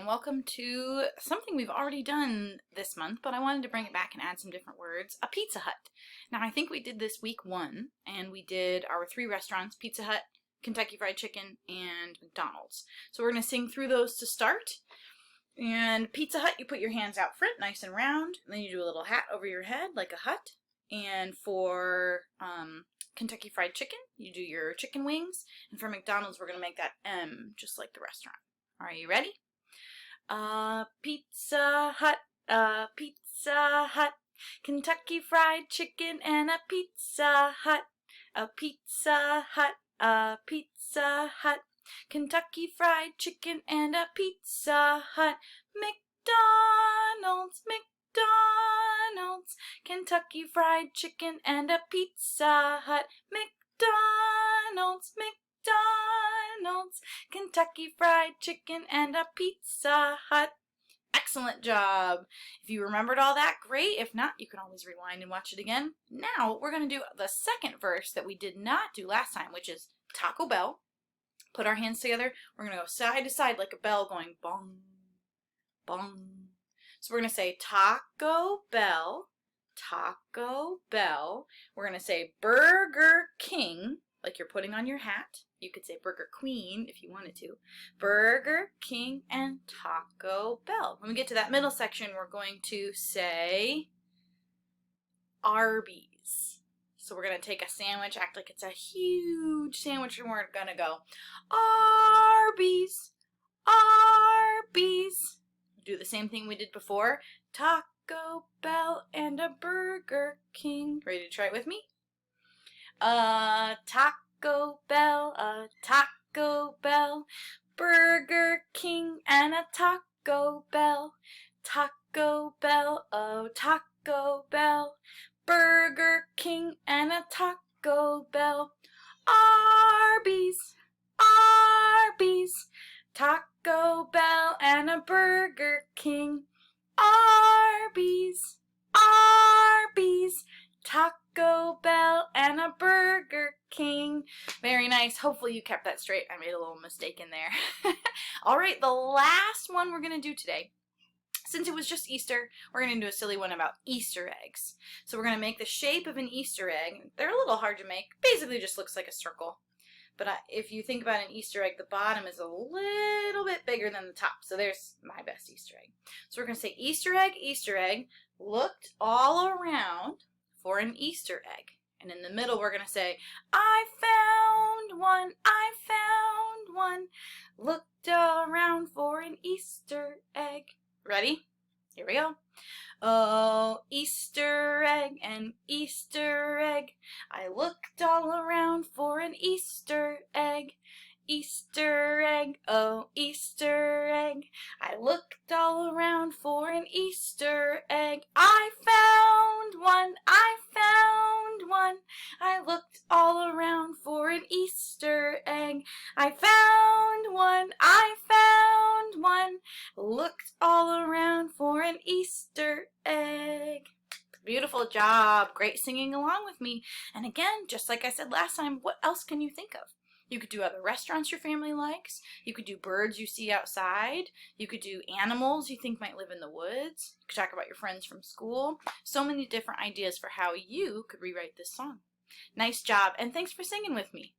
welcome to something we've already done this month, but I wanted to bring it back and add some different words, a Pizza Hut. Now, I think we did this week 1, and we did our 3 restaurants, Pizza Hut, Kentucky Fried Chicken, and McDonald's. So we're going to sing through those to start. And Pizza Hut, you put your hands out front, nice and round, and then you do a little hat over your head like a hut. And for Kentucky Fried Chicken, you do your chicken wings. And for McDonald's, we're going to make that M, just like the restaurant. Are you ready? Pizza Hut, Pizza Hut, Kentucky Fried Chicken and a Pizza Hut, a Pizza Hut, a Pizza Hut, Kentucky Fried Chicken and a Pizza Hut, McDonald's, McDonald's, Kentucky Fried Chicken and a Pizza Hut, McDonald's, McDonald's, Kentucky Fried Chicken and a Pizza Hut. Excellent job. If you remembered all that, great. If not, you can always rewind and watch it again. Now, we're going to do the second verse that we did not do last time, which is Taco Bell. Put our hands together. We're going to go side to side like a bell going bong, bong. So we're going to say Taco Bell, Taco Bell. We're going to say Burger King, like you're putting on your hat. You could say Burger Queen if you wanted to. Burger King and Taco Bell. When we get to that middle section, we're going to say Arby's. So we're going to take a sandwich, act like it's a huge sandwich, and we're going to go Arby's, Arby's. Do the same thing we did before. Taco Bell and a Burger King. Ready to try it with me? Taco Bell, a Taco Bell, Burger King and a Taco Bell, Taco Bell, oh Taco Bell, Burger King and a Taco Bell, Arby's, Arby's, Taco Bell and a Burger King, Arby's, Arby's, Taco Bell and a Burger King. Very nice. Hopefully you kept that straight. I made a little mistake in there. All right, the last one we're going to do today, since it was just Easter, we're going to do a silly one about Easter eggs. So we're going to make the shape of an Easter egg. They're a little hard to make. Basically just looks like a circle. But if you think about an Easter egg, the bottom is a little bit bigger than the top. So there's my best Easter egg. So we're going to say Easter egg, looked all around for an Easter egg. And in the middle, we're going to say, I found one, looked around for an Easter egg. Ready? Here we go. Oh, Easter egg, an Easter egg. I looked all around for an Easter egg. Easter egg, oh, Easter egg. I looked all around for an Easter egg. I found one, I looked all around for an Easter egg. I found one, looked all around for an Easter egg. Beautiful job. Great singing along with me. And again, just like I said last time, what else can you think of? You could do other restaurants your family likes. You could do birds you see outside. You could do animals you think might live in the woods. You could talk about your friends from school. So many different ideas for how you could rewrite this song. Nice job, and thanks for singing with me.